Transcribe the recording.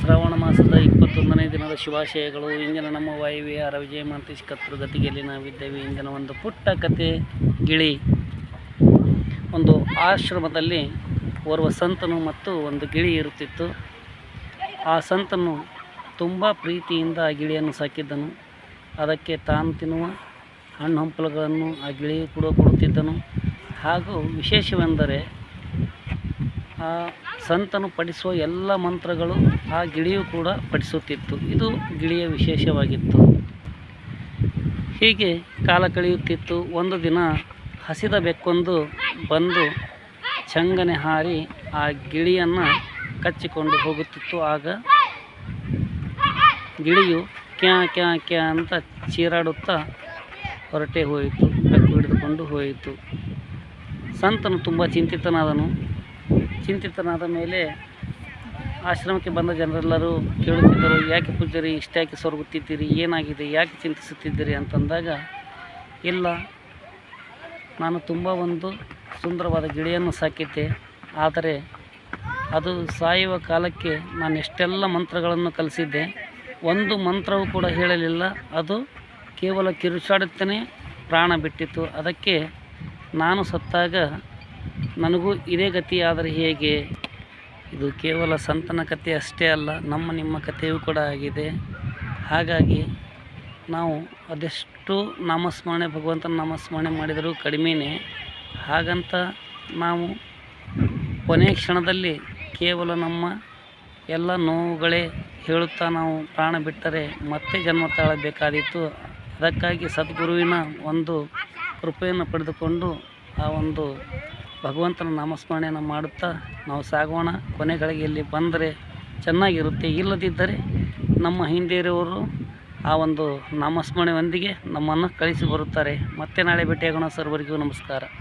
ಶ್ರಾವಣ ಮಾಸದ 21ನೇ ದಿನದ ಶುಭಾಶಯಗಳು. ಇಂದಿನ ನಮ್ಮ ವಾಯುವಿಹಾರ ವಿಜಯ ಮಾಂತೇಶ್ ಕತ್ತೂರು ಗತಿಗೆಯಲ್ಲಿ ನಾವಿದ್ದೇವೆ. ಇಂದಿನ ಒಂದು ಪುಟ್ಟ ಕತೆ ಗಿಳಿ. ಒಂದು ಆಶ್ರಮದಲ್ಲಿ ಓರ್ವ ಸಂತನು ಮತ್ತು ಒಂದು ಗಿಳಿ ಇರುತ್ತಿತ್ತು. ಆ ಸಂತನು ತುಂಬ ಪ್ರೀತಿಯಿಂದ ಆ ಗಿಳಿಯನ್ನು ಸಾಕಿದ್ದನು. ಅದಕ್ಕೆ ತಾನು ತಿನ್ನುವ ಹಣ್ಣು ಹಂಪಲುಗಳನ್ನು ಆ ಗಿಳಿಯು ಕೂಡ ಕೊಡುತ್ತಿದ್ದನು. ಹಾಗೂ ವಿಶೇಷವೆಂದರೆ ಆ ಸಂತನು ಪಠಿಸುವ ಎಲ್ಲ ಮಂತ್ರಗಳು ಆ ಗಿಳಿಯು ಕೂಡ ಪಠಿಸುತ್ತಿತ್ತು. ಇದು ಗಿಳಿಯ ವಿಶೇಷವಾಗಿತ್ತು. ಹೀಗೆ ಕಾಲ ಕಳೆಯುತ್ತಿತ್ತು. ಒಂದು ದಿನ ಹಸಿದ ಬೆಕ್ಕೊಂದು ಬಂದು ಚಂಗನೆ ಹಾರಿ ಆ ಗಿಳಿಯನ್ನು ಕಚ್ಚಿಕೊಂಡು ಹೋಗುತ್ತಿತ್ತು. ಆಗ ಗಿಳಿಯು ಕ್ಯಾ ಕ್ಯಾ ಕ್ಯಾ ಅಂತ ಚೀರಾಡುತ್ತಾ ಹೊರಟೇ ಹೋಯಿತು. ಬೆಕ್ಕು ಹಿಡಿದುಕೊಂಡು ಹೋಯಿತು. ಸಂತನು ತುಂಬ ಚಿಂತಿತನಾದ ಮೇಲೆ ಆಶ್ರಮಕ್ಕೆ ಬಂದ ಜನರೆಲ್ಲರೂ ಕೇಳುತ್ತಿದ್ದರು, ಯಾಕೆ ಪೂಜ್ಯರಿ ಇಷ್ಟ್ಯಾಕೆ ಸೊರಗುತ್ತಿದ್ದೀರಿ, ಏನಾಗಿದೆ, ಯಾಕೆ ಚಿಂತಿಸುತ್ತಿದ್ದೀರಿ ಅಂತಂದಾಗ, ಇಲ್ಲ, ನಾನು ತುಂಬ ಒಂದು ಸುಂದರವಾದ ಗಿಳಿಯನ್ನು ಸಾಕಿದ್ದೆ. ಆದರೆ ಅದು ಸಾಯುವ ಕಾಲಕ್ಕೆ ನಾನು ಎಷ್ಟೆಲ್ಲ ಮಂತ್ರಗಳನ್ನು ಕಲಿಸಿದ್ದೆ, ಒಂದು ಮಂತ್ರವೂ ಕೂಡ ಹೇಳಲಿಲ್ಲ. ಅದು ಕೇವಲ ಕಿರುಚಾಡುತ್ತಲೇ ಪ್ರಾಣ ಬಿಟ್ಟಿತ್ತು. ಅದಕ್ಕೆ ನಾನು ಸತ್ತಾಗ ನನಗೂ ಇದೇ ಗತಿಯಾದರೆ ಹೇಗೆ? ಇದು ಕೇವಲ ಸಂತನ ಕಥೆ ಅಷ್ಟೇ ಅಲ್ಲ, ನಿಮ್ಮ ಕಥೆಯೂ ಕೂಡ ಆಗಿದೆ. ಹಾಗಾಗಿ ನಾವು ಅದೆಷ್ಟು ನಾಮಸ್ಮರಣೆ, ಭಗವಂತನ ನಾಮಸ್ಮರಣೆ ಮಾಡಿದರೂ ಕಡಿಮೆಯೇ. ಹಾಗಂತ ನಾವು ಕೊನೆಯ ಕ್ಷಣದಲ್ಲಿ ಕೇವಲ ನಮ್ಮ ಎಲ್ಲ ನೋವುಗಳೇ ಹೇಳುತ್ತಾ ನಾವು ಪ್ರಾಣ ಬಿಟ್ಟರೆ ಮತ್ತೆ ಜನ್ಮ ತಾಳಬೇಕಾದೀತು. ಅದಕ್ಕಾಗಿ ಸದ್ಗುರುವಿನ ಒಂದು ಕೃಪೆಯನ್ನು ಪಡೆದುಕೊಂಡು ಆ ಒಂದು ಭಗವಂತನ ನಾಮಸ್ಮರಣೆಯನ್ನು ಮಾಡುತ್ತಾ ನಾವು ಸಾಗೋಣ. ಕೊನೆಗಳಿಗೆಯಲ್ಲಿ ಬಂದರೆ ಚೆನ್ನಾಗಿರುತ್ತೆ. ಇಲ್ಲದಿದ್ದರೆ ನಮ್ಮ ಹಿಂದೆ ಇರುವವರು ಆ ಒಂದು ನಾಮಸ್ಮರಣೆಯೊಂದಿಗೆ ನಮ್ಮನ್ನು ಕಳಿಸಿ ಬರುತ್ತಾರೆ. ಮತ್ತೆ ನಾಳೆ ಭೇಟಿಯಾಗೋಣ. ಸರ್ವರಿಗೂ ನಮಸ್ಕಾರ.